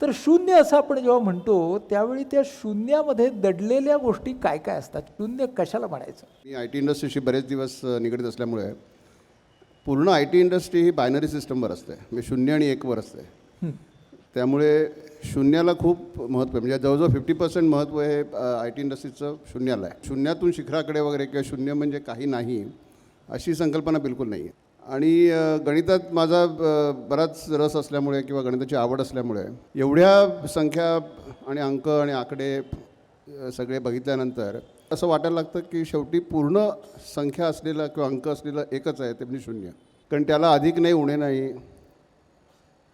तर शून्य असं आपण जेव्हा म्हणतो त्यावेळी त्या शून्यामध्ये दडलेल्या गोष्टी काय काय असतात? शून्य कशाला म्हणायचं? मी आय टी इंडस्ट्रीशी बरेच दिवस निगडीत असल्यामुळे पूर्ण I T industry he binary सिस्टमवर असते, म्हणजे 0 आणि 1 वर असते. त्यामुळे शून्याला खूप महत्त्व आहे, म्हणजे जवळजवळ 50% महत्त्व हे आय टी इंडस्ट्रीचं शून्याला आहे. शून्यातून शिखराकडे वगैरे किंवा शून्य म्हणजे काही नाही अशी संकल्पना बिलकुल नाही आहे. आणि गणितात माझा बराच रस असल्यामुळे किंवा गणिताची आवड असल्यामुळे एवढ्या संख्या आणि अंक आणि आकडे सगळे बघितल्यानंतर असं वाटायला लागतं की शेवटी पूर्ण संख्या असलेलं किंवा अंक असलेलं एकच आहे, ते म्हणजे शून्य. कारण त्याला अधिक नाही, उणे नाही.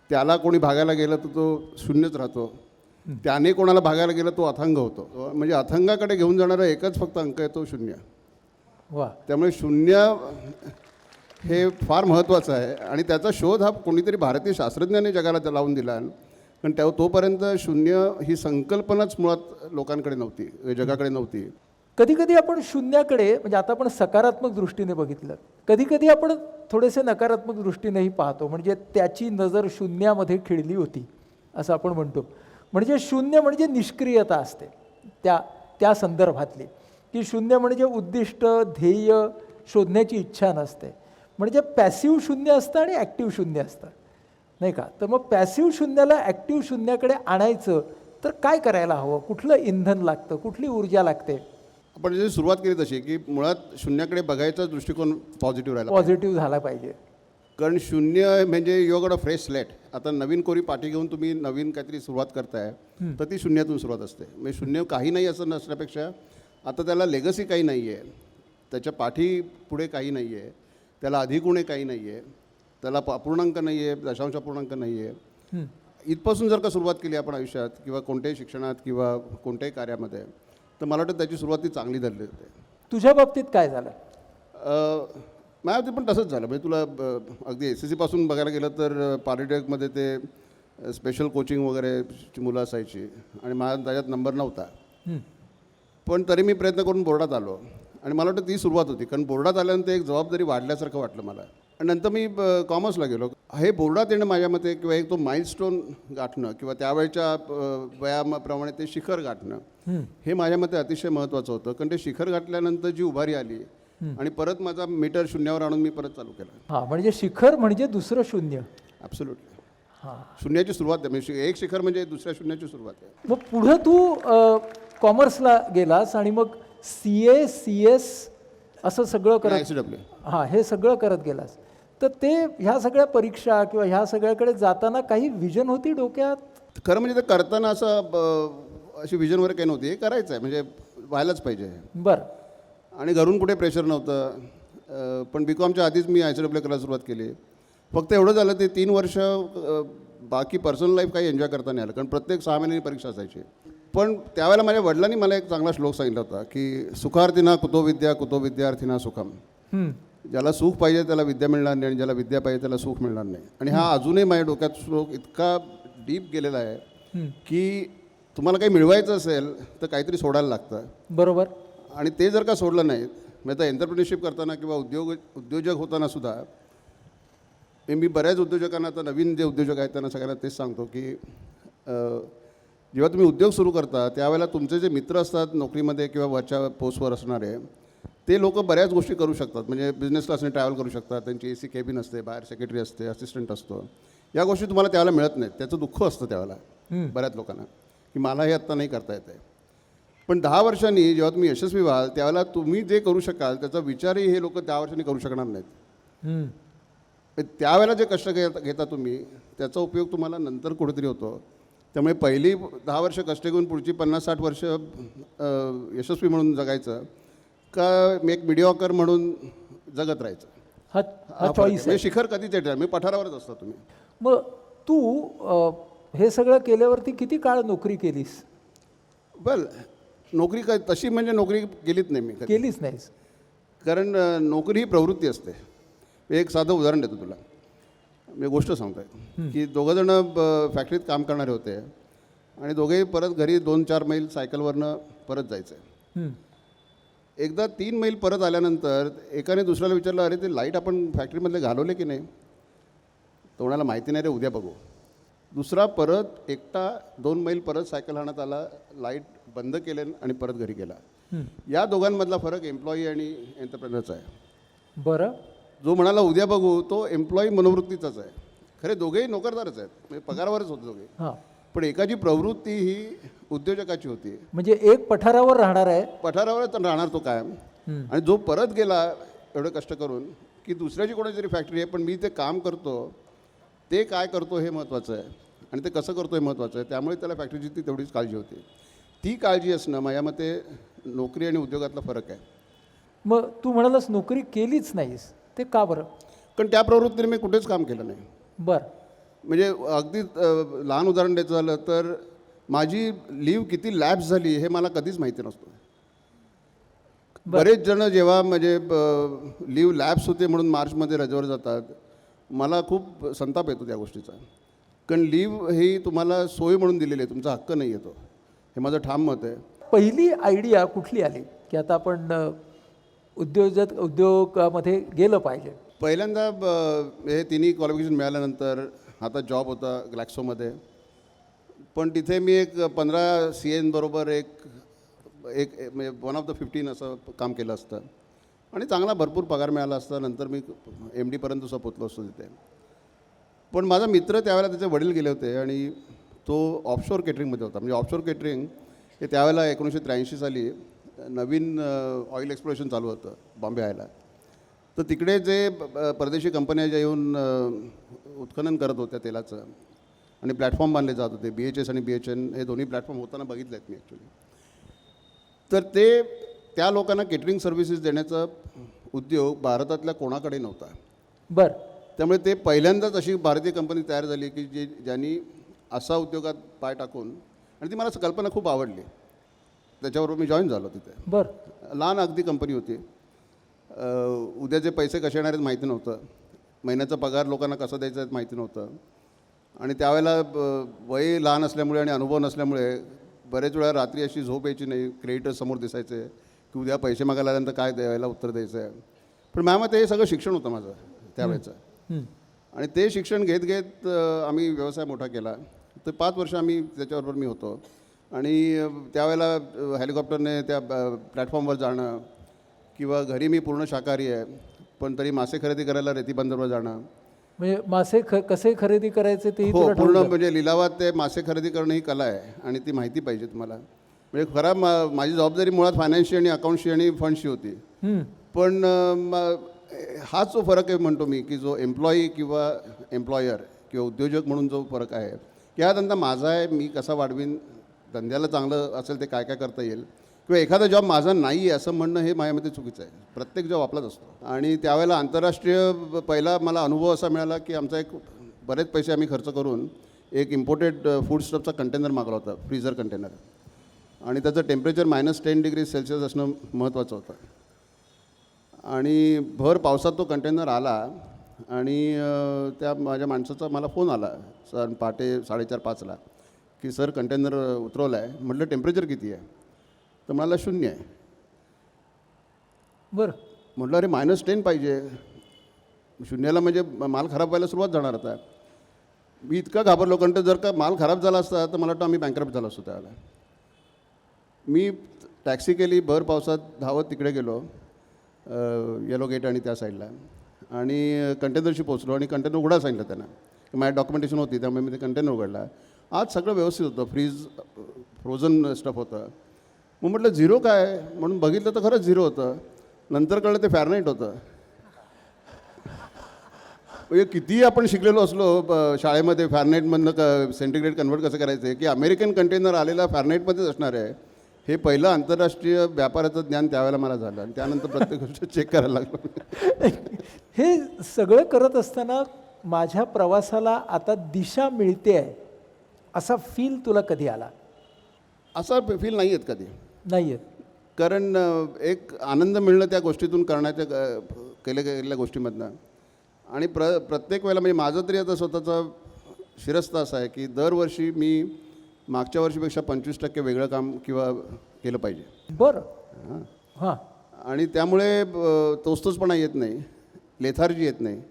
त्याला कोणी भागायला गेलं तर तो शून्यच राहतो. त्याने कोणाला भागायला गेलं तो अथंग होतो. म्हणजे अथंगाकडे घेऊन जाणारा एकच फक्त अंक आहे, तो शून्य. वा. त्यामुळे शून्य हे फार महत्त्वाचं आहे आणि त्याचा शोध हा कोणीतरी भारतीय शास्त्रज्ञाने जगाला लावून दिला. पण तोपर्यंत शून्य ही संकल्पनाच मुळात लोकांकडे नव्हती, जगाकडे नव्हती. कधी कधी आपण शून्याकडे, म्हणजे आता आपण सकारात्मक दृष्टीने बघितलं, कधी कधी आपण थोडेसे नकारात्मक दृष्टीनेही पाहतो. म्हणजे त्याची नजर शून्यामध्ये खिळली होती असं आपण म्हणतो. म्हणजे शून्य म्हणजे निष्क्रियता असते त्या संदर्भातली, की शून्य म्हणजे उद्दिष्ट ध्येय शोधण्याची इच्छा नसते. म्हणजे पॅसिव्ह शून्य असतं आणि ॲक्टिव्ह शून्य असतं, नाही का? तर मग पॅसिव्ह शून्याला ॲक्टिव्ह शून्याकडे आणायचं तर काय करायला हवं? कुठलं इंधन लागतं? कुठली ऊर्जा लागते? आपण जी सुरुवात केली तशी की मुळात शून्याकडे बघायचा दृष्टिकोन पॉझिटिव्ह राहिला, पॉझिटिव्ह झाला पाहिजे. कारण शून्य म्हणजे you got a fresh slate. आता नवीन कोरी पाठी घेऊन तुम्ही नवीन काहीतरी सुरुवात करताय तर ती शून्यातून सुरुवात असते. म्हणजे शून्य काही नाही असं नसण्यापेक्षा आता त्याला लेगसी काही नाही आहे, त्याच्या पाठी पुढे काही नाही आहे, त्याला अधिक उणे काही नाही आहे, त्याला अपूर्णांक नाही आहे, दशांश अपूर्णांक नाही आहे. इथपासून जर का सुरुवात केली आपण आयुष्यात किंवा कोणत्याही शिक्षणात किंवा कोणत्याही कार्यामध्ये, तर मला वाटतं त्याची सुरुवात ती चांगली झाली होते. तुझ्या बाबतीत काय झालं? माझ्या बाबतीत पण तसंच झालं. म्हणजे तुला अगदी SSC पासून बघायला गेलं तर पॉलिटेक्निकमध्ये ते स्पेशल कोचिंग वगैरेची मुलं असायची आणि माझा त्याच्यात नंबर नव्हता. पण तरी मी प्रयत्न करून बोर्डात आलो आणि मला वाटतं ती सुरुवात होती. कारण बोर्डात आल्यानंतर एक जबाबदारी वाढल्यासारखं वाटलं मला. आणि नंतर मी कॉमर्सला गेलो. हे बोर्डात येणं माझ्या मते किंवा एक तो माइलस्टोन गाठणं किंवा त्यावेळच्या वयाप्रमाणे ते शिखर गाठणं हे माझ्या मते अतिशय महत्त्वाचं होतं. कारण ते शिखर गाठल्यानंतर जी उभारी आली आणि परत माझा मीटर शून्यावर आणून मी परत चालू केला. हां, म्हणजे शिखर म्हणजे दुसरं शून्य. ॲब्सोल्युटली. हां, शून्याची सुरुवात आहे. म्हणजे एक शिखर म्हणजे दुसऱ्या शून्याची सुरुवात आहे. मग पुढं तू कॉमर्सला गेलास आणि मग CA CS असं सगळं करत, ICW. हां, हे सगळं करत गेलास. तर ते ह्या सगळ्या परीक्षा किंवा ह्या सगळ्याकडे जाताना काही विजन होती डोक्यात? खरं म्हणजे ते करताना असं अशी विजन वगैरे काही नव्हती. हे करायचं आहे म्हणजे व्हायलाच पाहिजे. बरं. आणि घरून कुठे प्रेशर नव्हतं. पण BComच्या आधीच मी ICW करायला सुरुवात केली. फक्त एवढं झालं ते 3 वर्ष बाकी पर्सनल लाईफ काही एन्जॉय करता नाही आलं, कारण प्रत्येक 6 महिन्यांनी परीक्षा असायची. पण त्यावेळेला माझ्या वडिलांनी मला एक चांगला श्लोक सांगितला होता की सुखार्थीना कुतो विद्यार्थीना सुखम. ज्याला सुख पाहिजे त्याला विद्या मिळणार नाही आणि ज्याला विद्या पाहिजे त्याला सुख मिळणार नाही. आणि हा अजूनही माझ्या डोक्यात श्लोक इतका डीप गेलेला आहे की तुम्हाला काही मिळवायचं असेल तर काहीतरी सोडायला लागतं. बरोबर. आणि ते जर का सोडलं नाही, म्हणजे आता एंटरप्रिनरशिप करताना किंवा उद्योजक होताना सुद्धा मी बऱ्याच उद्योजकांना, आता नवीन जे उद्योजक आहेत त्यांना सगळ्यांना तेच सांगतो की जेव्हा तुम्ही उद्योग सुरू करता त्यावेळेला तुमचे जे मित्र असतात नोकरीमध्ये किंवा वरच्या पोस्टवर असणारे, ते लोक बऱ्याच गोष्टी करू शकतात. म्हणजे बिझनेस क्लासने ट्रॅव्हल करू शकतात, त्यांची AC केबिन असते, बाहेर सेक्रेटरी असते, असिस्टंट असतो. या गोष्टी तुम्हाला त्यावेळेला मिळत नाहीत. त्याचं दुःख असतं त्यावेळेला बऱ्याच लोकांना की मला हे आत्ता नाही करता येत आहे. पण 10 वर्षांनी जेव्हा तुम्ही यशस्वी व्हाल त्यावेळेला तुम्ही जे करू शकाल त्याचा विचारही हे लोक 10 वर्षांनी करू शकणार नाहीत. त्यावेळेला जे कष्ट घेता तुम्ही त्याचा उपयोग तुम्हाला नंतर कुठेतरी होतो. त्यामुळे पहिली 10 वर्ष कष्ट घेऊन पुढची 50-60 वर्ष यशस्वी म्हणून जगायचं का एक मिडिओकर म्हणून जगत राहायचं, हा चॉईस आहे. शिखर कधीच येणार. मी पठारावरच असता तुम्ही. मग तू हे सगळं केल्यावरती किती काळ नोकरी केलीस? नोकरी काय तशी म्हणजे नोकरी केलीच नाही मी. केलीच नाहीस? कारण नोकरी ही प्रवृत्ती असते. एक साधं उदाहरण देतो तुला. मी गोष्ट सांगतो आहे की दोघंजणं फॅक्टरीत काम करणारे होते आणि दोघेही परत घरी 2-4 मैल सायकलवरनं परत जायचं. एकदा 3 मैल परत आल्यानंतर एकाने दुसऱ्याला विचारलं, अरे ते लाईट आपण फॅक्टरीमधले घालवले की नाही? तो म्हणाला, माहिती नाही रे, उद्या बघू. दुसरा परत एकटा 2 मैल परत सायकल हाणत आला, लाईट बंद केले आणि परत घरी गेला. या दोघांमधला फरक एम्प्लॉई आणि एंटरप्रेनरचा आहे. बरं. जो म्हणाला उद्या बघू तो एम्प्लॉई मनोवृत्तीचाच आहे. खरे दोघेही नोकरदारच आहेत, म्हणजे पगारावरच होते दोघे, हां, पण एकाची प्रवृत्ती ही उद्योजकाची होती. म्हणजे एक पठारावर राहणार आहे. पठारावरच राहणार तो कायम. आणि जो परत गेला एवढे कष्ट करून की दुसऱ्याची कोणाची तरी फॅक्टरी आहे पण मी ते काम करतो, ते काय करतो हे महत्त्वाचं आहे आणि ते कसं करतो हे महत्त्वाचं आहे. त्यामुळे त्याला फॅक्टरीची ती तेवढीच काळजी होती. ती काळजी असणं माझ्या मते नोकरी आणि उद्योगातला फरक आहे. मग तू म्हणालास नोकरी केलीच नाहीस, ते का बरं? कारण त्या प्रवृत्तीने मी कुठेच काम केलं नाही. बरं. म्हणजे अगदी लहान उदाहरण द्यायचं झालं तर माझी लीव किती लॅप्स झाली हे मला कधीच माहिती नसतं. बरेच जण जेव्हा म्हणजे लीव लॅप्स होते म्हणून मार्चमध्ये रजेवर जातात, मला खूप संताप येतो त्या गोष्टीचा. कारण लीव ही तुम्हाला सोय म्हणून दिलेली आहे, तुमचा हक्क नाही येतो, हे माझं ठाम मत आहे. पहिली आयडिया कुठली आली की आता आपण उद्योगामध्ये गेलं पाहिजे? पहिल्यांदा हे तिन्ही क्वालिफिकेशन मिळाल्यानंतर आता जॉब होता ग्लॅक्सोमध्ये, पण तिथे मी एक 15 CN बरोबर एक म्हणजे 1 ऑफ द 15 असं काम केलं असतं आणि चांगला भरपूर पगार मिळाला असता. नंतर मी MD पर्यंत सुद्धा पोचलो असतो तिथे. पण माझा मित्र त्यावेळेला त्याचे वडील गेले होते आणि तो ऑफशोर केटरिंगमध्ये होता. म्हणजे ऑफशोर केटरिंग हे त्यावेळेला 1983 साली नवीन ऑइल एक्सप्लोरेशन चालू होतं बॉम्बे हायला. तर तिकडे जे परदेशी कंपन्या ज्या येऊन उत्खनन करत होत्या तेलाचं आणि प्लॅटफॉर्म बांधले जात होते, BHS आणि BHN हे दोन्ही प्लॅटफॉर्म होताना बघितले आहेत मी ॲक्च्युली. तर त्या लोकांना केटरिंग सर्व्हिसेस देण्याचा उद्योग भारतातल्या कोणाकडे नव्हता. बरं. त्यामुळे ते पहिल्यांदाच अशी भारतीय कंपनी तयार झाली की ज्यांनी असा उद्योगात पाय टाकून, आणि ती मला कल्पना खूप आवडली. त्याच्याबरोबर मी जॉईन झालो तिथे. बरं. लहान अगदी कंपनी होती. उद्याचे पैसे कसे येणार आहेत माहिती नव्हतं, महिन्याचा पगार लोकांना कसा द्यायचा आहे माहिती नव्हतं. आणि त्यावेळेला वय लहान असल्यामुळे आणि अनुभव नसल्यामुळे बरेच वेळा रात्री अशी झोप यायची नाही. क्रेडिटर समोर दिसायचे की उद्या पैसे मागायला आल्यानंतर काय द्यायला उत्तर द्यायचं आहे. पण माझ्या मते हे सगळं शिक्षण होतं माझं त्यावेळेचं. आणि ते शिक्षण घेत घेत आम्ही व्यवसाय मोठा केला. तर 5 वर्ष आम्ही त्याच्याबरोबर मी होतो. आणि त्यावेळेला हेलिकॉप्टरने त्या प्लॅटफॉर्मवर जाणं किंवा घरी मी पूर्ण शाकाहारी आहे पण तरी मासे खरेदी करायला रेती बंदरवर जाणं. म्हणजे मासे कसे खरेदी करायचे ते हो, पूर्ण म्हणजे लिलावात ते मासे खरेदी करणं ही कला आहे आणि ती माहिती पाहिजे तुम्हाला. म्हणजे खरा माझी जबाबदारी मुळात फायनान्सची आणि अकाउंट्सची आणि फंड्सची होती. पण हाच जो फरक आहे म्हणतो मी की जो एम्प्लॉई किंवा एम्प्लॉयर किंवा उद्योजक म्हणून जो फरक आहे की हा धंदा माझा आहे, मी कसा वाढवीन, धंद्याला चांगलं असेल ते काय काय करता येईल, किंवा एखादा जॉब माझा नाही आहे असं म्हणणं हे माझ्यामध्ये चुकीचं आहे. प्रत्येक जॉब आपलाच असतो. आणि त्यावेळेला आंतरराष्ट्रीय पहिला मला अनुभव असा मिळाला की आमचा एक बरेच पैसे आम्ही खर्च करून एक इम्पोर्टेड फूड स्टफचा कंटेनर मागवला होता, फ्रीझर कंटेनर. आणि त्याचं टेम्परेचर -10 डिग्री सेल्सिअस असणं महत्त्वाचं होतं. आणि भर पावसात तो कंटेनर आला आणि त्या माझ्या माणसाचा मला फोन आला सर पहाटे 4:30-5ला की सर कंटेनर उतरवला आहे. म्हटलं टेम्परेचर किती आहे? तर मला 0 आहे. बरं. म्हटलं अरे -10 पाहिजे. 0ला म्हणजे माल खराब व्हायला सुरुवात जाणार आता. मी इतका घाबरलो कारण जर का माल खराब झाला असता तर मला वाटतं आम्ही बँकरप्ट झालो असतो त्यावेळेला. मी टॅक्सी केली, भर पावसात धावत तिकडे गेलो येलो गेट आणि त्या साईडला, आणि कंटेनरशी पोचलो आणि कंटेनर उघडा सांगितलं त्यांना. माझ्या डॉक्युमेंटेशन होती त्यामुळे मी ते कंटेनर उघडला. आज सगळं व्यवस्थित होतं, फ्रोझन स्टफ होतं. मग म्हटलं 0 काय म्हणून बघितलं तर खरंच 0 होतं. नंतर कळलं ते फॅरनाईट होतं. म्हणजे कितीही आपण शिकलेलो असलो शाळेमध्ये फॅरनाईटमधनं सेंटिग्रेड कन्वर्ट कसं करायचं आहे की अमेरिकन कंटेनर आलेला फॅरनाईटमध्येच असणार आहे, हे पहिलं आंतरराष्ट्रीय व्यापाराचं ज्ञान त्यावेळेला मला झालं. आणि त्यानंतर प्रत्येक गोष्ट चेक करायला लागलो. हे सगळं करत असताना माझ्या प्रवासाला आता दिशा मिळते आहे असा फील तुला कधी आला? असा फील नाही आहेत कधी. नाही आहेत. कारण एक आनंद मिळणं त्या गोष्टीतून करण्याच्या केलेल्या गोष्टीमधनं. आणि प्रत्येक वेळेला म्हणजे माझं तरी आता स्वतःचा शिरस्ता असा आहे की दरवर्षी मी मागच्या वर्षीपेक्षा 25% वेगळं काम किंवा केलं पाहिजे. बरं. हां. आणि त्यामुळे तोचतोचपणा येत नाही, लेथार्जी येत नाही.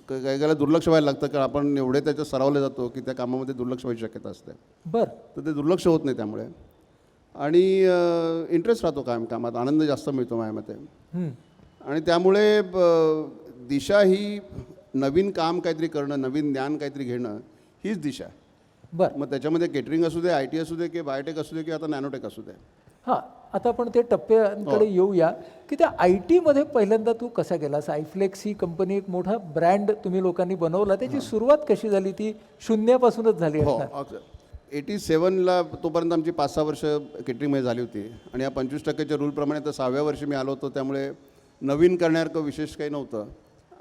काही काही दुर्लक्ष व्हायला लागतं कारण आपण एवढे त्याच्यात सरावले जातो की त्या कामामध्ये दुर्लक्ष व्हायची शक्यता असते. बरं. तर ते दुर्लक्ष होत नाही त्यामुळे आणि इंटरेस्ट राहतो कामात, आनंद जास्त मिळतो माझ्या मते. हं. आणि त्यामुळे दिशा ही नवीन काम काहीतरी करणं, नवीन ज्ञान काहीतरी घेणं हीच दिशा आहे. बरं. मग त्याच्यामध्ये केटरिंग असू दे, IT असू दे, की बायोटेक असू दे, की आता नॅनोटेक असू दे. हां, आता आपण ते टप्प्यांकडे येऊया की त्या IT मध्ये पहिल्यांदा तू कसा गेलास? आयफ्लेक्स ही कंपनी एक मोठा ब्रँड तुम्ही लोकांनी बनवला, त्याची सुरुवात कशी झाली? ती शून्यापासूनच झाली हो, असणार. 87ला तोपर्यंत आमची 5-6 वर्ष केटरिंगमध्ये झाली होती आणि या 25%च्या रूलप्रमाणे तर 6व्या वर्षी मी आलो होतो, त्यामुळे नवीन करण्यासारखं विशेष काही नव्हतं.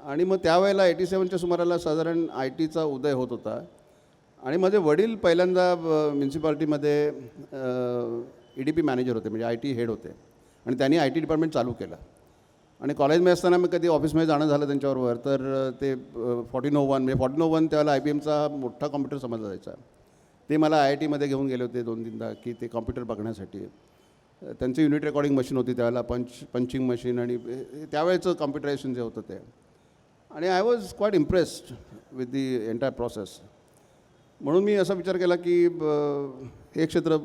आणि मग त्यावेळेला 87च्या सुमाराला साधारण ITचा उदय होत होता आणि माझे वडील पहिल्यांदा म्युन्सिपाल्टीमध्ये EDP मॅनेजर होते, म्हणजे IT हेड होते आणि त्यांनी IT डिपार्टमेंट चालू केलं. आणि कॉलेजमध्ये असताना मी कधी ऑफिसमध्ये जाणं झालं त्यांच्याबरोबर तर ते 1401 म्हणजे 1401 त्यावेळेला IBMचा मोठा कॉम्प्युटर समजला जायचा. ते मला IITमध्ये घेऊन गेले होते 2-3दा की ते कॉम्प्युटर बघण्यासाठी. त्यांचं युनिट रेकॉर्डिंग मशीन होती त्यावेळेला, पंचिंग मशीन आणि त्यावेळेचं कॉम्प्युटरायझेशन जे होतं ते. आणि I was quite impressed with the entire process. म्हणून मी असा विचार केला की हे क्षेत्र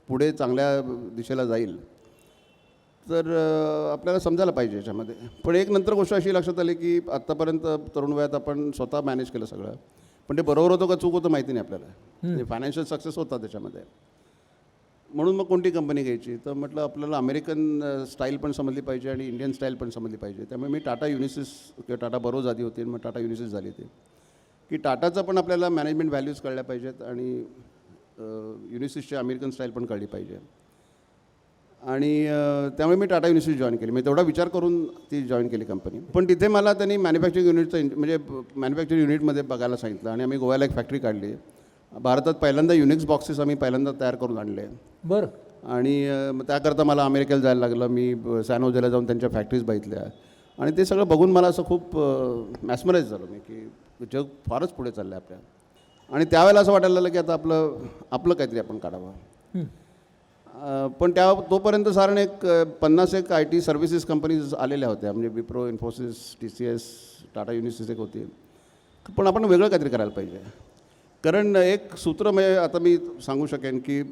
पुढे चांगल्या दिशेला जाईल तर आपल्याला समजायला पाहिजे याच्यामध्ये. पण एक नंतर गोष्ट अशी लक्षात आली की आत्तापर्यंत तरुण वयात आपण स्वतः मॅनेज केलं सगळं, पण ते बरोबर होतं का चूक होतं माहिती नाही आपल्याला. म्हणजे फायनान्शियल सक्सेस होता त्याच्यामध्ये. म्हणून मग कोणती कंपनी घ्यायची तर म्हटलं आपल्याला अमेरिकन स्टाईल पण समजली पाहिजे आणि इंडियन स्टाईल पण समजली पाहिजे. त्यामुळे मी टाटा युनिसिस किंवा टाटा बरोज आधी होती, मग टाटा युनिसिस झाली ती की टाटाचं पण आपल्याला मॅनेजमेंट व्हॅल्यूज कळल्या पाहिजेत आणि युनिसिसची अमेरिकन स्टाईल पण कळली पाहिजे. आणि त्यामुळे मी टाटा युनिसिस जॉईन केली. म्हणजे तेवढा विचार करून ती जॉईन केली कंपनी. पण तिथे मला त्यांनी मॅन्युफॅक्चरिंग युनिटचं म्हणजे मॅन्युफॅक्चरिंग युनिटमध्ये बघायला सांगितलं आणि आम्ही गोव्याला एक फॅक्टरी काढली. भारतात पहिल्यांदा युनिक्स बॉक्सेस आम्ही पहिल्यांदा तयार करून आणले. बरं. आणि मग त्याकरता मला अमेरिकेला जायला लागलं. मी सॅन होजेला जाऊन त्यांच्या फॅक्टरीज बघितल्या आणि ते सगळं बघून मला असं खूप मॅस्मराईज झालो मी की जग फारच पुढे चाललं आहे आपल्या. आणि त्यावेळेला असं वाटायला लागलं की आता आपलं काहीतरी आपण काढावं. पण तोपर्यंत साधारण एक 50 एक IT सर्व्हिसेस कंपनीज आलेल्या होत्या, म्हणजे विप्रो, इन्फोसिस, TCS, टाटा युनिसिस एक होती. पण आपण वेगळं काहीतरी करायला पाहिजे. कारण एक सूत्र म्हणजे आता मी सांगू शकेन की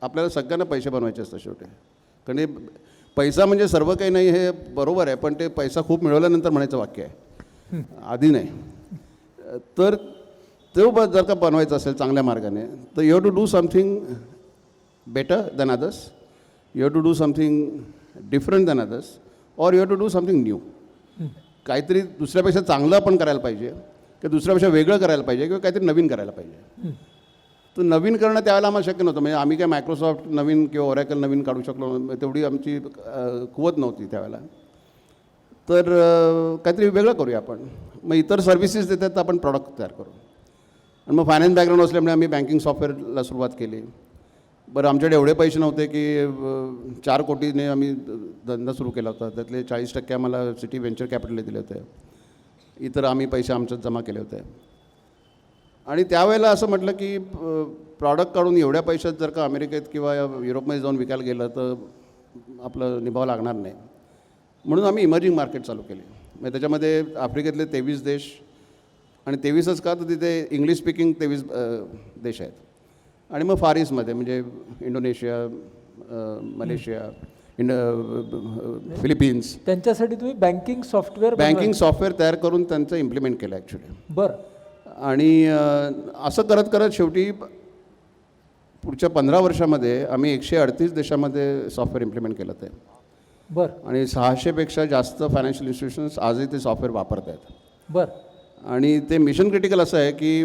आपल्याला सगळ्यांना पैसे बनवायचे असतात शेवटी. कारण हे पैसा म्हणजे सर्व काही नाही हे बरोबर आहे, पण ते पैसा खूप मिळवल्यानंतर म्हणायचं वाक्य आहे, आधी नाही. तर तो जर का बनवायचा असेल चांगल्या मार्गाने तर you have to do something better than others, you have to do something different than others, or you have to do something new. काहीतरी दुसऱ्यापेक्षा चांगलं आपण करायला पाहिजे किंवा दुसऱ्यापेक्षा वेगळं करायला पाहिजे किंवा काहीतरी नवीन करायला पाहिजे. तर नवीन करणं त्यावेळेला आम्हाला शक्य नव्हतं. म्हणजे आम्ही काय मायक्रोसॉफ्ट नवीन किंवा ओरॅकल नवीन काढू शकलो, तेवढी आमची कुवत नव्हती त्यावेळेला. तर काहीतरी वेगळं करूया आपण. मग इतर सर्व्हिसेस देतात तर आपण प्रॉडक्ट तयार करू. आणि मग फायनान्स बॅकग्राऊंड असल्यामुळे आम्ही बँकिंग सॉफ्टवेअरला सुरुवात केली. बरं, आमच्याकडे एवढे पैसे नव्हते की 4 कोटीने आम्ही धंदा सुरू केला होता. त्यातले 40% आम्हाला सिटी व्हेंचर कॅपिटलने दिले होते. इतर आम्ही पैसे आमच्यात जमा केले होते. आणि त्यावेळेला असं म्हटलं की प्रॉडक्ट काढून एवढ्या पैशात जर का अमेरिकेत किंवा युरोपमध्ये जाऊन विकायला गेलं तर आपलं निभाव लागणार नाही. म्हणून आम्ही इमर्जिंग मार्केट चालू केली. म्हणजे त्याच्यामध्ये आफ्रिकेतले 23 देश आणि 23च का तर तिथे इंग्लिश स्पीकिंग 23 देश आहेत. आणि मग फार ईस्टमध्ये म्हणजे इंडोनेशिया, मलेशिया, फिलिपिन्स. त्यांच्यासाठी तुम्ही बँकिंग सॉफ्टवेअर तयार करून त्यांचं इम्प्लिमेंट केलं ॲक्च्युली. बरं. आणि असं करत करत शेवटी पुढच्या 15 वर्षामध्ये आम्ही 138 देशामध्ये सॉफ्टवेअर इम्प्लिमेंट केलं ते. बरं. आणि 600पेक्षा जास्त फायनान्शियल इन्स्टिट्यूशन्स आजही ते सॉफ्टवेअर वापरत आहेत. बरं. आणि ते मिशन क्रिटिकल असं आहे की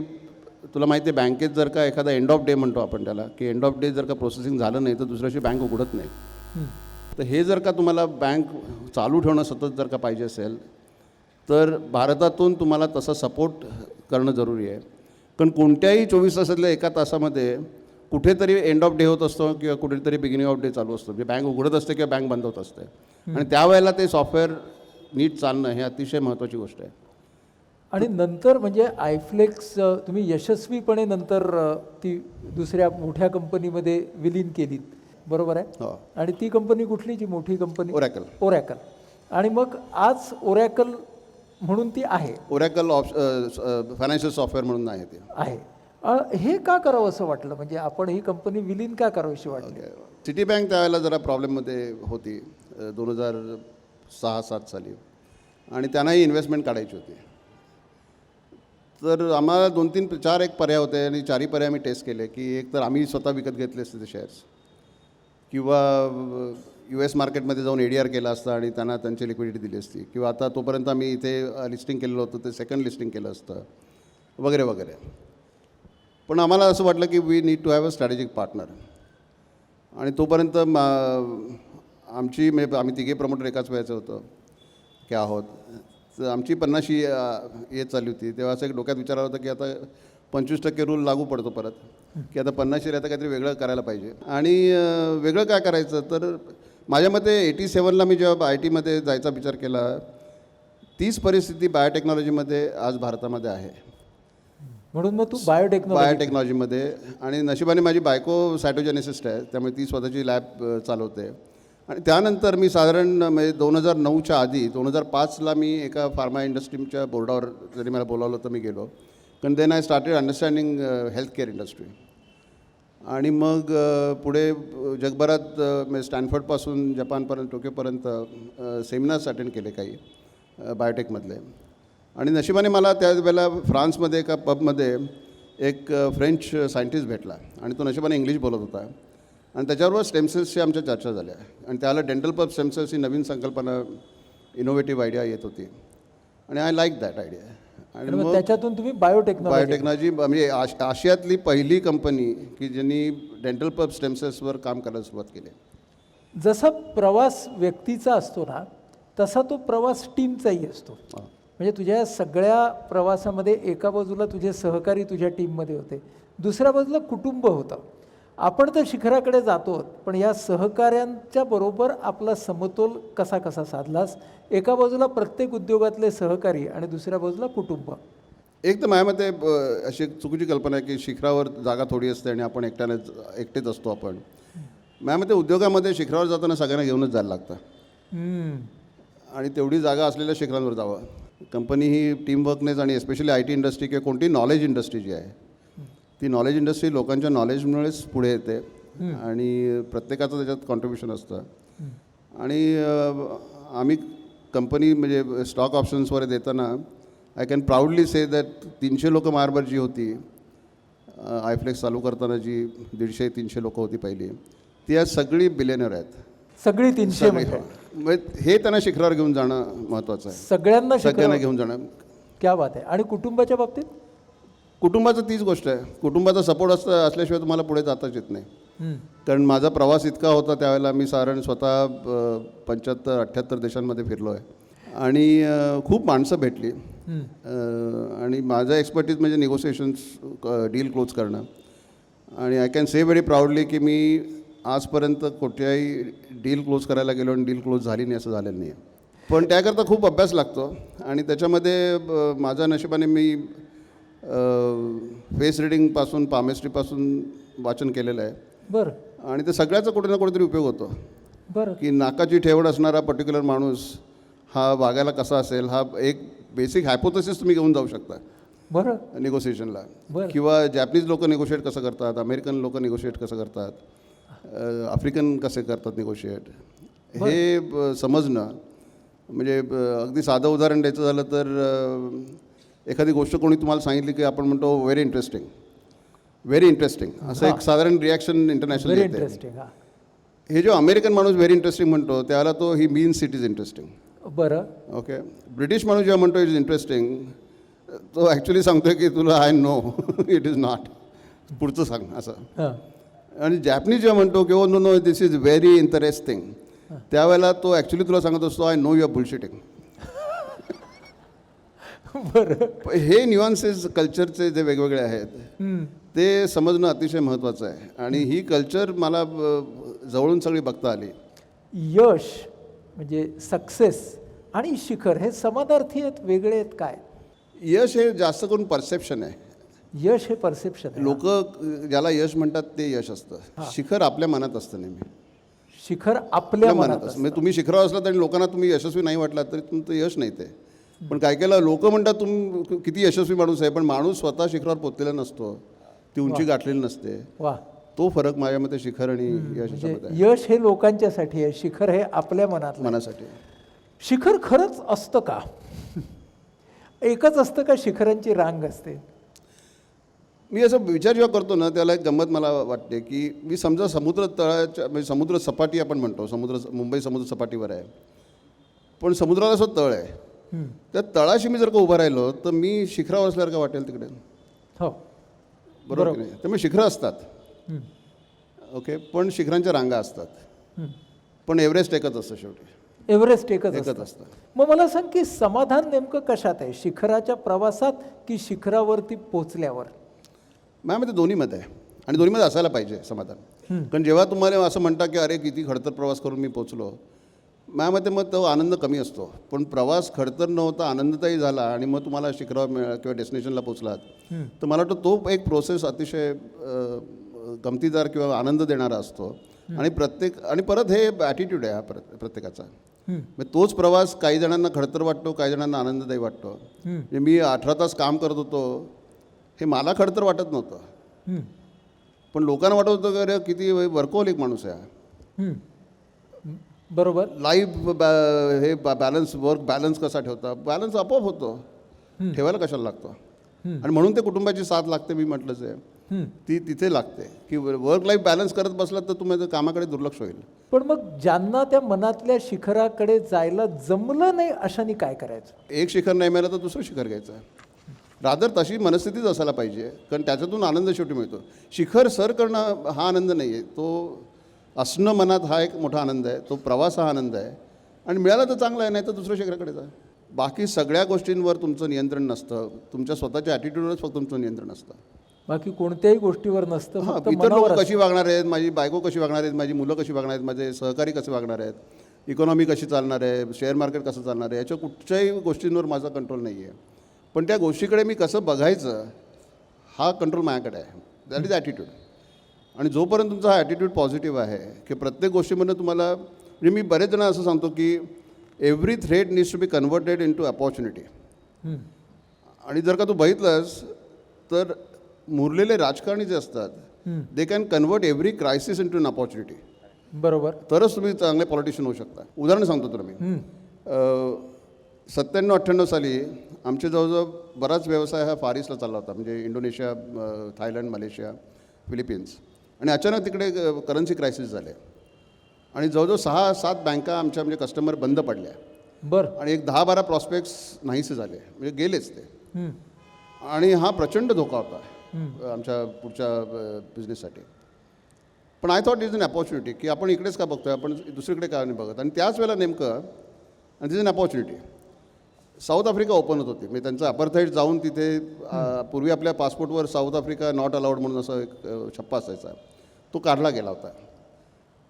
तुला माहिती आहे बँकेत जर का एखादा एंड ऑफ डे म्हणतो आपण त्याला, की एंड ऑफ डे जर का प्रोसेसिंग झालं नाही तर दुसऱ्याशी बँक उघडत नाही. तर हे जर का तुम्हाला बँक चालू ठेवणं सतत जर का पाहिजे असेल तर भारतातून तुम्हाला तसा सपोर्ट करणं जरुरी आहे. कारण कोणत्याही 24 तासातल्या एका तासामध्ये कुठेतरी एंड ऑफ डे होत असतो किंवा कुठेतरी बिगिनिंग ऑफ डे चालू असतो. म्हणजे बँक उघडत असते किंवा बँक बंद होत असते. आणि त्यावेळेला ते सॉफ्टवेअर नीट चालणं हे अतिशय महत्त्वाची गोष्ट आहे. आणि नंतर म्हणजे आयफ्लेक्स तुम्ही यशस्वीपणे नंतर ती दुसऱ्या मोठ्या कंपनीमध्ये विलीन केलीत, बरोबर आहे? हो. आणि ती कंपनी कुठली, जी मोठी कंपनी? ओरॅकल. ओरॅकल. आणि मग आज ओरॅकल म्हणून ती आहे ओरॅकल फायनान्शियल सॉफ्टवेअर म्हणून आहे ते. आहे हे का करावं असं वाटलं, म्हणजे आपण ही कंपनी विलीन का करावीशी वाटली? सिटी बँक त्यावेळेला जरा प्रॉब्लेममध्ये होती 2006-07 साली, आणि त्यांनाही इन्व्हेस्टमेंट काढायची होती. तर आम्हाला 2-3-4 एक पर्याय होते आणि 4ही पर्याय आम्ही टेस्ट केले, की एक तर आम्ही स्वतः विकत घेतले असते ते शेअर्स, किंवा US मार्केटमध्ये जाऊन ADR केला असता आणि त्यांना त्यांची लिक्विडिटी दिली असती, किंवा आता तोपर्यंत आम्ही इथे लिस्टिंग केलेलं होतं ते सेकंड लिस्टिंग केलं असतं वगैरे वगैरे. पण आम्हाला असं वाटलं की we need to have a strategic partner. आणि तोपर्यंत आमची म्हणजे आम्ही तिघे प्रमोटर एकाच वयाचं होतं की आहोत. तर आमची 50शी येत चालली होती. तेव्हा असं एक डोक्यात विचार आला होता की आता 25% रूल लागू पडतो परत, की आता 50शी आता काहीतरी वेगळं करायला पाहिजे. आणि वेगळं काय करायचं, तर माझ्या मते 87ला मी जेव्हा IT मध्ये जायचा विचार केला, तीच परिस्थिती बायोटेक्नॉलॉजीमध्ये आज भारतामध्ये आहे. म्हणून मग तू बायोटेक्नॉलॉजीमध्ये, आणि नशिबाने माझी बायको सायटोजेनेसिस्ट आहे, त्यामुळे ती स्वतःची लॅब चालवते. आणि त्यानंतर मी साधारण म्हणजे 2009च्या आधी 2005ला मी एका फार्मा इंडस्ट्रीच्या बोर्डावर जरी मला बोलावलं होतं मी गेलो, कारण then I started understanding healthcare industry. आणि मग पुढे जगभरात म्हणजे स्टॅनफर्डपासून जपानपर्यंत टोकियोपर्यंत सेमिनार्स अटेंड केले काही बायोटेकमधले. आणि नशिबाने मला त्यावेळेला फ्रान्समध्ये एका पबमध्ये एक फ्रेंच सायंटिस्ट भेटला, आणि तो नशिबाने इंग्लिश बोलत होता. आणि त्याच्याबरोबर स्टेमसेल्सची आमच्या चर्चा झाल्या, आणि त्याला डेंटल पब स्टेमसेल्स ही नवीन संकल्पना, इनोव्हेटिव्ह आयडिया येत होती, आणि आय लाईक दॅट आयडिया. आणि मग त्याच्यातून तुम्ही बायोटेक्नॉलॉजी म्हणजे आशियातली पहिली कंपनी की ज्यांनी डेंटल पब स्टेमसेल्सवर काम करायला सुरुवात केली. जसा प्रवास व्यक्तीचा असतो ना, तसा तो प्रवास टीमचाही असतो. म्हणजे तुझ्या सगळ्या प्रवासामध्ये एका बाजूला तुझे सहकारी तुझ्या टीममध्ये होते, दुसऱ्या बाजूला कुटुंब होतं. आपण तर शिखराकडे जातो, पण या सहकाऱ्यांच्या बरोबर आपला समतोल कसा कसा साधलास? एका बाजूला प्रत्येक उद्योगातले सहकारी आणि दुसऱ्या बाजूला कुटुंब. एक तर माझ्या मते अशी एक चुकीची कल्पना आहे की शिखरावर जागा थोडी असते आणि आपण एकटेच असतो. आपण माझ्या मते उद्योगामध्ये शिखरावर जाताना सगळ्यांना घेऊनच जायला लागतं, आणि तेवढी जागा असलेल्या शिखरांवर जावं. कंपनी ही टीमवर्कनेच, आणि एस्पेशली IT इंडस्ट्री किंवा कोणती नॉलेज इंडस्ट्री जी आहे, ती नॉलेज इंडस्ट्री लोकांच्या नॉलेजमुळेच पुढे येते, आणि प्रत्येकाचं त्याच्यात कॉन्ट्रीब्युशन असतं. आणि आम्ही कंपनी म्हणजे स्टॉक ऑप्शन्सवर देताना I can proudly say that 300 लोकं मार्बर जी होती, आयफ्लेक्स चालू करताना जी 150-300 लोकं होती पहिली, ती आज सगळी बिलियनर आहेत. सगळी 300 म्हणजे हे त्यांना शिखरावर घेऊन जाणं महत्त्वाचं आहे, सगळ्यांना घेऊन जाणं. क्या बात आहे. आणि कुटुंबाच्या बाबतीत कुटुंबाचं तीच गोष्ट आहे. कुटुंबाचा सपोर्ट असल्याशिवाय तुम्हाला पुढे जाताच येत नाही. कारण माझा प्रवास इतका होता त्यावेळेला, मी साधारण स्वतः 75-78 देशांमध्ये फिरलो आहे, आणि खूप माणसं भेटली. आणि माझा एक्सपर्टीज म्हणजे निगोसिएशन्स, डील क्लोज करणं. आणि I can say very proudly की मी आजपर्यंत कुठल्याही डील क्लोज करायला गेलो आणि डील क्लोज झाली नाही असं झालेलं नाही आहे. पण त्याकरता खूप अभ्यास लागतो, आणि त्याच्यामध्ये माझ्या नशिबाने मी फेस रिडिंगपासून पामेस्ट्रीपासून वाचन केलेलं आहे. बरं. आणि ते सगळ्याचा कुठे ना कुठेतरी उपयोग होतो. बरं. की नाकाची ठेवण असणारा पर्टिक्युलर माणूस हा वागायला कसा असेल, हा एक बेसिक हायपोथेसिस तुम्ही घेऊन जाऊ शकता. बरं. निगोसिएशनला. किंवा जॅपनीज लोक निगोशिएट कसं करतात, अमेरिकन लोक निगोशिएट कसं करतात, आफ्रिकन कसे करतात निगोशिएट, हे समजणं. म्हणजे अगदी साधं उदाहरण द्यायचं झालं तर एखादी गोष्ट कोणी तुम्हाला सांगितली की आपण म्हणतो व्हेरी इंटरेस्टिंग असं एक साधारण रिॲक्शन इंटरनॅशनल येते. हे जो अमेरिकन माणूस व्हेरी इंटरेस्टिंग म्हणतो त्याला तो he means it is interesting. बरं. ओके. ब्रिटिश माणूस जेव्हा म्हणतो इट इज इंटरेस्टिंग, तो ॲक्च्युली सांगतोय की तुला I know it is not, पुढचं सांग असं. आणि जॅपनीज जेव्हा म्हणतो की oh no no this is very interesting, त्यावेळेला तो ॲक्च्युली तुला सांगत असतो I know you are bullshitting. बरं. हे न्युअन्सेस कल्चरचे जे वेगवेगळे आहेत ते समजणं अतिशय महत्त्वाचं आहे. आणि ही कल्चर मला जवळून सगळी बघता आली. यश म्हणजे सक्सेस आणि शिखर हे समानार्थी आहेत, वेगळे आहेत काय? यश हे जास्त करून परसेप्शन आहे. यश हे परसेप्शन आहे. लोक ज्याला यश म्हणतात ते यश असतं. शिखर आपल्या मनात असतं नेहमी. शिखर आपल्या मनात असतं. म्हणजे तुम्ही शिखरावर असला तरी लोकांना तुम्ही यशस्वी नाही वाटला तरी तुमचं यश नाही ते. पण काही काही लोक म्हणतात किती यशस्वी माणूस आहे, पण माणूस स्वतः शिखरावर पोचलेला नसतो, ती उंची गाठलेली नसते. वा, तो फरक माझ्या मते शिखर आणि म्हणजे यशामध्ये आहे. यश हे लोकांच्यासाठी आहे, शिखर हे आपल्या मनात. मनासाठी शिखर खरंच असतं का? एकच असतं का शिखरांची रांग असते? मी असं विचार जेव्हा करतो ना, त्याला एक गंमत मला वाटते की मी समजा समुद्र तळाच्या म्हणजे समुद्र सपाटी आपण म्हणतो, मुंबई समुद्र सपाटीवर आहे, पण समुद्राला असं तळ आहे. त्या तळाशी मी जर का उभं राहिलो तर मी शिखरावर असल्यावर का वाटेल तिकडे? हो, बरोबर की नाही? त्यामुळे शिखरं असतात, ओके, पण शिखरांच्या रांगा असतात, पण एव्हरेस्ट एकच असतं शेवटी, एव्हरेस्ट एकच एकच असतं. असतं. मग मला सांग की समाधान नेमकं कशात आहे, शिखराच्या प्रवासात की शिखरावरती पोचल्यावर? माझ्यामध्ये दोन्हीमध्ये आहे आणि दोन्हीमध्ये असायला पाहिजे समाधान. कारण जेव्हा तुम्हाला असं म्हणता की अरे किती खडतर प्रवास करून मी पोचलो, माझ्यामध्ये मग तो आनंद कमी असतो. पण प्रवास खडतर नव्हता, आनंददायी झाला आणि मग तुम्हाला शिखरावर किंवा डेस्टिनेशनला पोचलात, तर मला वाटतं तो एक प्रोसेस अतिशय गमतीदार किंवा आनंद देणारा असतो. आणि परत हे ॲटिट्यूड आहे हा प्रत्येकाचा. मग तोच प्रवास काही जणांना खडतर वाटतो, काही जणांना आनंददायी वाटतो. म्हणजे मी 18 तास काम करत होतो, हे मला खडतर वाटत नव्हतं, पण लोकांना वाटत होतं की अरे किती वर्कहोलिक माणूस आहे. बरोबर. लाईफ हे बॅलन्स, वर्क बॅलन्स कसा ठेवता? बॅलन्स आपोआप होतो, ठेवायला कशाला लागतो? आणि म्हणून ते कुटुंबाची साथ लागते. मी म्हटलंच आहे ती तिथे लागते की वर्क लाईफ बॅलन्स करत बसलात तर तुम्ही कामाकडे दुर्लक्ष होईल. पण मग ज्यांना त्या मनातल्या शिखराकडे जायला जमलं नाही अशाने काय करायचं? एक शिखर नाही मिळालं तर दुसरं शिखर घ्यायचं. रादर तशी मनस्थितीच असायला पाहिजे, कारण त्याच्यातून आनंद शेवटी मिळतो. शिखर सर करणं हा आनंद नाही आहे, तो असणं मनात हा एक मोठा आनंद आहे, तो प्रवास हा आनंद आहे. आणि मिळाला तर चांगला आहे, नाही तर दुसऱ्या शिखराकडे जा. बाकी सगळ्या गोष्टींवर तुमचं नियंत्रण नसतं, तुमच्या स्वतःच्या ॲटिट्यूडवरच फक्त तुमचं नियंत्रण असतं. बाकी कोणत्याही गोष्टीवर नसतं, हां, फक्त इतर मनावर लोक असतं. कशी वागणार आहेत, माझी बायको कशी वागणार आहेत, माझी मुलं कशी वागणार आहेत, माझे सहकारी कसे वागणार आहेत, इकॉनॉमी कशी चालणार आहे, शेअर मार्केट कसं चालणार आहे, याच्या कुठच्याही गोष्टींवर माझा कंट्रोल नाही आहे. पण त्या गोष्टीकडे मी कसं बघायचं हा कंट्रोल माझ्याकडे आहे. That is attitude. आणि जोपर्यंत तुमचा हा ॲटिट्यूड पॉझिटिव्ह आहे की प्रत्येक गोष्टीमधून तुम्हाला, म्हणजे मी बरेच जण असं सांगतो की every threat needs to be converted into opportunity. आणि जर का तू बघितलंस तर मुरलेले राजकारणी जे असतात they can convert every crisis into an opportunity. बरोबर. तरच तुम्ही चांगले पॉलिटिशियन होऊ शकता. उदाहरण सांगतो तुला मी. 97-98 साली आमचे जवळजवळ बराच व्यवसाय हा फार ईस्टला चालला होता, म्हणजे इंडोनेशिया, थायलंड, मलेशिया, फिलिपिन्स. आणि अचानक तिकडे करन्सी क्रायसिस झाले आणि जवळजवळ 6-7 बँका आमच्या म्हणजे कस्टमर बंद पडल्या. बरं. आणि एक 10-12 प्रॉस्पेक्ट्स नाहीसे झाले, म्हणजे गेलेच ते. आणि हा प्रचंड धोका होता आमच्या पुढच्या बिझनेससाठी. पण I thought is an opportunity की आपण इकडेच का बघतोय, आपण दुसरीकडे का नाही बघत. आणि त्याच वेळेला नेमकं आणि this an opportunity South Africa open होत होती. म्हणजे त्यांचं अपार्थाईड जाऊन तिथे पूर्वी आपल्या पासपोर्टवर साऊथ आफ्रिका नॉट अलाउड म्हणून असं एक छप्पा असायचा, तो काढला गेला होता.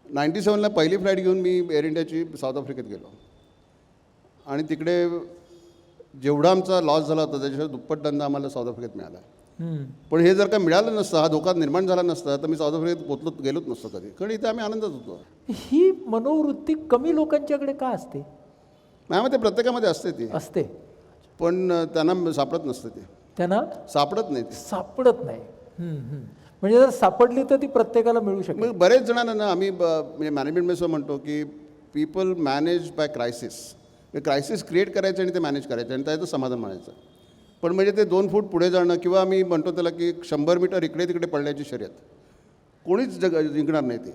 97ला पहिली फ्लाईट घेऊन मी एअर इंडियाची साऊथ आफ्रिकेत गेलो आणि तिकडे जेवढा आमचा लॉस झाला होता त्याच्याशिवाय दुप्पट दंड आम्हाला साऊथ आफ्रिकेत मिळाला. पण हे जर का मिळालं नसतं, हा धोका निर्माण झाला नसता, तर मी साऊथ आफ्रिकेत गेलोच नसतो कधी, कारण इथे आम्ही आनंदात होतो. ही मनोवृत्ती कमी लोकांच्याकडे का असते? माझ्यामध्ये प्रत्येकामध्ये असते ती, असते, पण त्यांना सापडत नसतं. ते त्यांना सापडत नाही, ते सापडत नाही. म्हणजे जर सापडली तर ती प्रत्येकाला मिळू शकते. मग बरेच जणांना ना आम्ही म्हणजे मॅनेजमेंटमध्ये म्हणतो की people manage by crisis. Crisis create करायचं आणि ते मॅनेज करायचं आणि त्याचं समाधान मानायचं. पण म्हणजे ते 2 फूट पुढे जाणं किंवा आम्ही म्हणतो त्याला की 100 मीटर इकडे तिकडे पडण्याची शर्यत कोणीच जिंकणार नाही. ती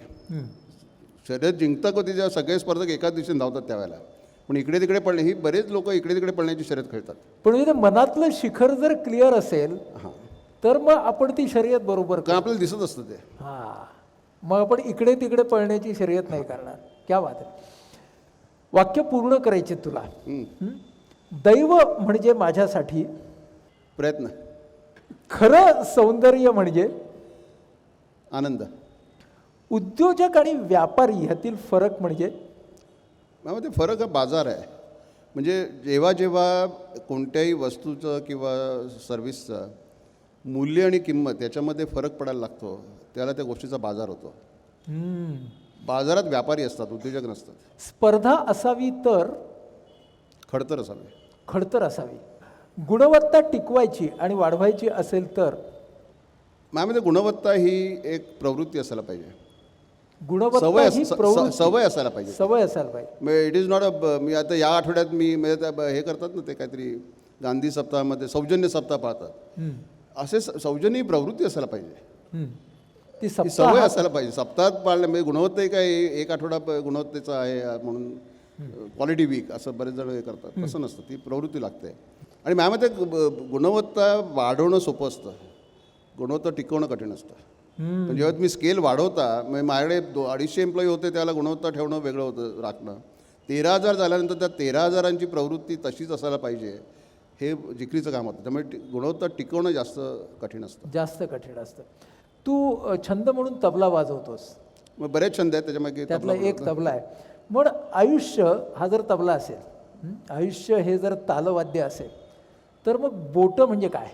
शर्यत जिंकतं का ती जेव्हा सगळे स्पर्धक एकाच दिशेने धावतात त्यावेळेला. पण इकडे तिकडे पडणे, ही बरेच लोक इकडे तिकडे पडण्याची शर्यत खेळतात. पण म्हणजे मनातलं शिखर जर क्लिअर असेल तर मग आपण ती शर्यत बरोबर कारण आपल्याला दिसत असतं ते. मग आपण इकडे तिकडे पळण्याची शर्यत नाही करणार. क्या बात आहे. वाक्य पूर्ण करायचे तुला. दैव म्हणजे माझ्यासाठी प्रयत्न, खरं सौंदर्य म्हणजे आनंद. उद्योजक आणि व्यापारी ह्यातील फरक म्हणजे? त्यामध्ये फरक हा बाजार आहे. म्हणजे जेव्हा जेव्हा कोणत्याही वस्तूचं किंवा सर्व्हिसचं मूल्य आणि किंमत याच्यामध्ये फरक पडायला लागतो, त्याला त्या गोष्टीचा बाजार होतो. बाजारात व्यापारी असतात, उद्योजक नसतात. स्पर्धा असावी तर खडतर असावे. खडतर असावी. गुणवत्ता टिकवायची आणि वाढवायची असेल तर माझ्यामध्ये गुणवत्ता ही एक प्रवृत्ती असायला पाहिजे, गुणवत्ता ही प्रवृत्ती, सवय असायला पाहिजे. सवय असायला पाहिजे. म्हणजे इट इज नॉट अ, मी आता या आठवड्यात मी म्हणजे हे करतात ना ते काहीतरी गांधी सप्ताहामध्ये सौजन्य सप्ताह पाळतात, हम्म, असे सौजन्य ही प्रवृत्ती असायला पाहिजे, हम्म. ती ती सप्ताह सवय असायला पाहिजे. सप्ताहात पाळल्या म्हणजे गुणवत्ता ही काय एक आठवडा गुणवत्तेचा आहे म्हणून क्वालिटी वीक असं बरेच जण हे करतात, तसं नसतं, ती प्रवृत्ती लागते. आणि माझ्यामध्ये गुणवत्ता वाढवणं सोपं असतं, गुणवत्ता टिकवणं कठीण असतं. पण जेव्हा तुम्ही स्केल वाढवता, म्हणजे माझ्याकडे 250 एम्प्लॉई होते त्याला गुणवत्ता ठेवणं वेगळं होतं, राखणं. 13,000 झाल्यानंतर त्या 13,000ची प्रवृत्ती तशीच असायला पाहिजे, हे जिकरीचं काम होतं. त्यामुळे गुणवत्ता टिकवणं जास्त कठीण असतं. जास्त कठीण असतं. तू छंद म्हणून तबला वाजवतोस, मग बरेच छंद आहेत त्याच्यामागे. त्यातला एक तबला आहे. मग आयुष्य हा जर तबला असेल, आयुष्य हे जर तालवाद्य असेल, तर मग बोटं म्हणजे काय?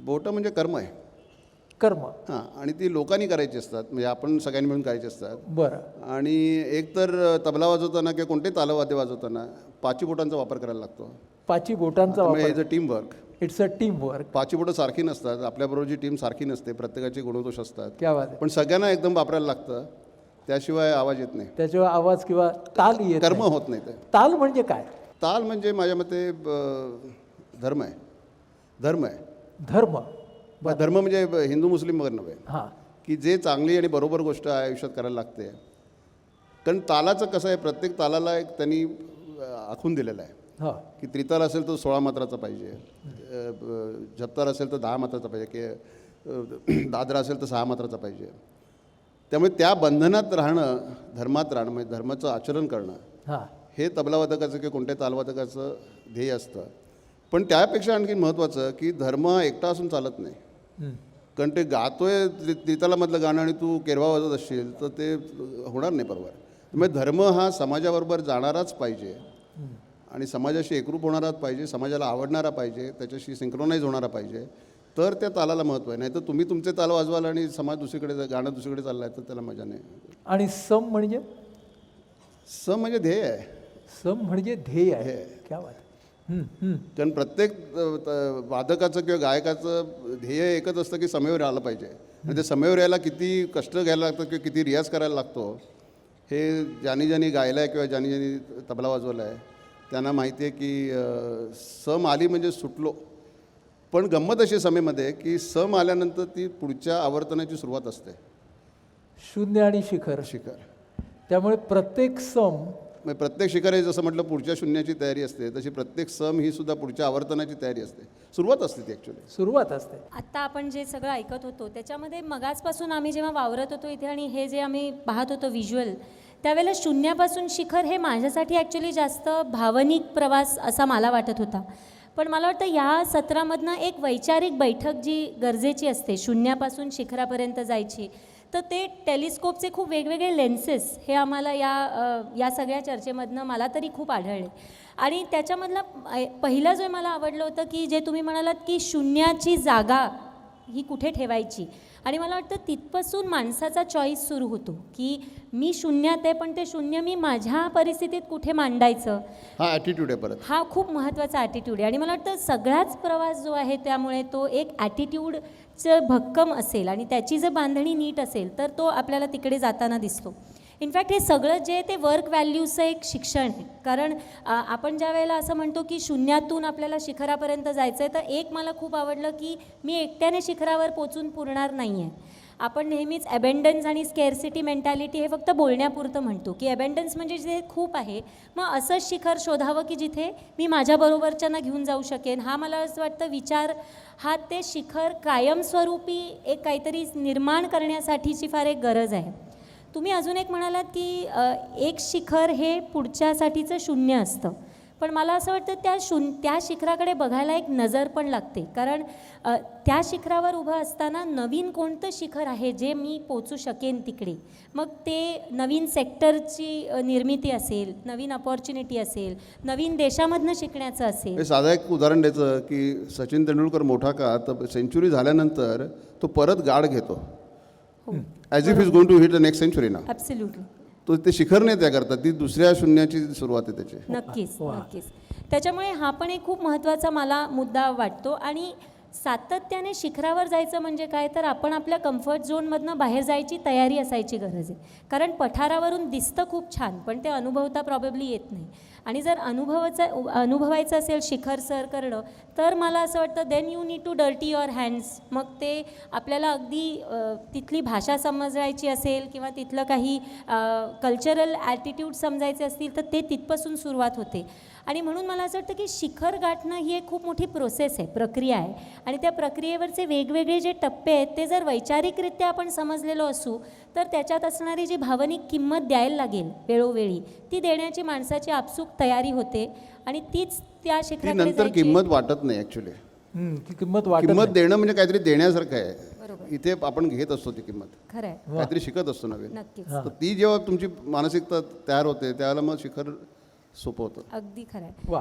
बोटं म्हणजे कर्म आहे. कर्म. हां, आणि ती लोकांनी करायची असतात, म्हणजे आपण सगळ्यांनी मिळून करायची असतात. बरं. आणि एकतर तबला वाजवताना किंवा कोणते तालवाद्य वाजवताना 5 बोटांचा वापर करायला लागतो. 5 बोटांचा म्हणजे वापर. Is a team work. It's a team work. 5 बोटं सारखी नसतात, आपल्याबरोबर जी टीम सारखी नसते, प्रत्येकाचे गुणदोष असतात. क्या बात आहे. पण सगळ्यांना एकदम वापरायला लागतं, त्याशिवाय आवाज येत नाही, त्याच्यावर आवाज किंवा ताल येत कर्म नाही. होत नाही. ते ताल म्हणजे काय? ताल म्हणजे माझ्या मते धर्म आहे. धर्म आहे. धर्म. धर्म म्हणजे हिंदू मुस्लिम वगैरे नव्हे, हां. की जे चांगली आणि बरोबर गोष्ट आयुष्यात करायला लागते. कारण तालाचं कसं आहे, प्रत्येक तालाला एक त्यांनी आखून दिलेलं आहे, हां. की त्रिताल असेल तर 16 मात्राचा पाहिजे, जपताल असेल तर 10 मात्राचा पाहिजे, की दादरा असेल तर 6 मात्राचा पाहिजे. त्यामुळे त्या बंधनात राहणं, धर्मात राहणं, म्हणजे धर्माचं आचरण करणं, हां. हे तबलावादकाचं किंवा कोणत्या तालवादकाचं ध्येय असतं. पण त्यापेक्षा आणखी महत्त्वाचं की धर्म एकटा असून चालत नाही. हं. कारण ते गातोय त्रितालामधलं गाणं आणि तू केरवा वाजत असशील तर ते होणार नाही बरोबर. त्यामुळे धर्म हा समाजाबरोबर जाणाराच पाहिजे आणि समाजाशी एकरूप होणाराच पाहिजे, समाजाला आवडणारा पाहिजे, त्याच्याशी सिंक्रोनाईज होणारा पाहिजे, तर त्या तालाला महत्त्व आहे. नाही तर तुम्ही तुमचे ताल वाजवाल आणि समाज दुसरीकडे, गाणं दुसरीकडे चाललं आहे तर त्याला मजा नाही. आणि सम म्हणजे? सम म्हणजे ध्येय आहे. सम म्हणजे ध्येय आहे. क्या बात. कारण प्रत्येक वादकाचं किंवा गायकाचं ध्येय एकच असतं की समयवर आलं पाहिजे. आणि ते समयवर यायला किती कष्ट घ्यायला लागतं किंवा किती रियाज करायला लागतो हे ज्यांनी गायला आहे किंवा ज्यांनी तबला वाजवला आहे त्यांना माहिती आहे. की सम आली म्हणजे सुटलो. पण गंमत अशी समेमध्ये की सम आल्यानंतर ती पुढच्या आवर्तनाची सुरुवात असते. शून्य आणि शिखर. शिखर. त्यामुळे प्रत्येक सम, म्हणजे प्रत्येक शिखर हे जसं म्हटलं पुढच्या शून्याची तयारी असते, तशी प्रत्येक सम ही सुद्धा पुढच्या आवर्तनाची तयारी असते, सुरुवात असते ती ॲक्च्युली. सुरुवात असते. आत्ता आपण जे सगळं ऐकत होतो त्याच्यामध्ये मगाचपासून आम्ही जेव्हा वावरत होतो इथे आणि हे जे आम्ही पाहत होतो व्हिज्युअल, त्यावेळेला शून्यापासून शिखर हे माझ्यासाठी ॲक्च्युली जास्त भावनिक प्रवास असा मला वाटत होता. पण मला वाटतं या सत्रामधनं एक वैचारिक बैठक जी गरजेची असते शून्यापासून शिखरापर्यंत जायची, तर ते टेलिस्कोपचे खूप वेगवेगळे लेन्सेस हे आम्हाला या सगळ्या चर्चेमधनं मला तरी खूप आढळले. आणि त्याच्यामधलं पहिलं जे मला आवडलं होतं की जे तुम्ही म्हणालात की शून्याची जागा ही कुठे ठेवायची. आणि मला वाटतं तिथपासून माणसाचा चॉईस सुरू होतो की मी शून्यात आहे पण ते शून्य मी माझ्या परिस्थितीत कुठे मांडायचं. हा ॲटिट्यूड आहे परत. हा खूप महत्त्वाचा ॲटिट्यूड आहे. आणि मला वाटतं सगळाच प्रवास जो आहे त्यामुळे तो एक ॲटिट्यूडचं भक्कम असेल आणि त्याची जर बांधणी नीट असेल तर तो आपल्याला तिकडे जाताना दिसतो. इनफॅक्ट हे सगळं जे आहे ते वर्क व्हॅल्यूचं एक शिक्षण आहे. कारण आपण ज्या वेळेला असं म्हणतो की शून्यातून आपल्याला शिखरापर्यंत जायचं आहे, तर एक मला खूप आवडलं की मी एकट्याने शिखरावर पोचून पुरणार नाही आहे. आपण नेहमीच ॲबेंडन्स आणि स्केअरसिटी मेंटॅलिटी हे फक्त बोलण्यापुरतं म्हणतो की ॲबेंडन्स म्हणजे जे खूप आहे, मग असंच शिखर शोधावं की जिथे मी माझ्याबरोबरच्यांना घेऊन जाऊ शकेन. हा मला असं वाटतं विचार हा ते शिखर कायमस्वरूपी एक काहीतरी निर्माण करण्यासाठीची फार एक गरज आहे. तुम्ही अजून एक म्हणालात की एक शिखर हे पुढच्यासाठीचं शून्य असतं. पण मला असं वाटतं त्या शिखराकडे बघायला एक नजर पण लागते. कारण त्या शिखरावर उभं असताना नवीन कोणतं शिखर आहे जे मी पोचू शकेन तिकडे. मग ते नवीन सेक्टरची निर्मिती असेल, नवीन अपॉर्च्युनिटी असेल, नवीन देशामधनं शिकण्याचं असेल. साधं एक उदाहरण द्यायचं की सचिन तेंडुलकर मोठा का तर सेंचुरी झाल्यानंतर तो परत गाड घेतो. As if is going to hit the next century ना. ॲब्सोल्युटली. तो ते शिखर नाही त्या करतात, ती दुसऱ्या शून्याची सुरुवात आहे त्याची. नक्कीच नक्कीच. त्याच्यामुळे हा पण एक खूप महत्त्वाचा मला मुद्दा वाटतो. आणि सातत्याने शिखरावर जायचं म्हणजे काय, तर आपण आपल्या कम्फर्ट झोनमधनं बाहेर जायची तयारी असायची गरज आहे. कारण पठारावरून दिसतं खूप छान, पण ते अनुभवता प्रॉबेबली येत नाही. आणि जर अनुभवायचं असेल शिखर सर करणं, तर मला असं वाटतं then you need to dirty your hands. मग ते आपल्याला अगदी तिथली भाषा समजायची असेल किंवा तिथलं काही कल्चरल ॲटिट्यूड समजायचे असतील, तर ते तिथपासून सुरुवात होते. आणि म्हणून मला असं वाटतं की शिखर गाठणं ही एक खूप मोठी प्रोसेस आहे, प्रक्रिया आहे. आणि त्या प्रक्रियेवरचे वेगवेगळे जे टप्पे आहेत ते जर वैचारिकरित्या आपण समजलेलो असू, तर त्याच्यात असणारी जी भावनिक किंमत द्यायला लागेल वेळोवेळी, ती देण्याची माणसाची आपसूक तयारी होते. आणि तीच त्या ती शिखराकडे नंतर जायची. किंमत वाटत नाही ॲक्च्युली. ती किंमत वाटत किंमत नाही. देणं म्हणजे काहीतरी देण्यासारखं आहे. बरोबर. इथे आपण घेत असतो ती किंमत, खरं आहे. काहीतरी शिकत असतो नवीन. नक्कीच. तर ती जेव्हा तुमची मानसिकता तयार होते त्यावेळेला मग शिखर सोपं होतं. अगदी खरं आहे. वा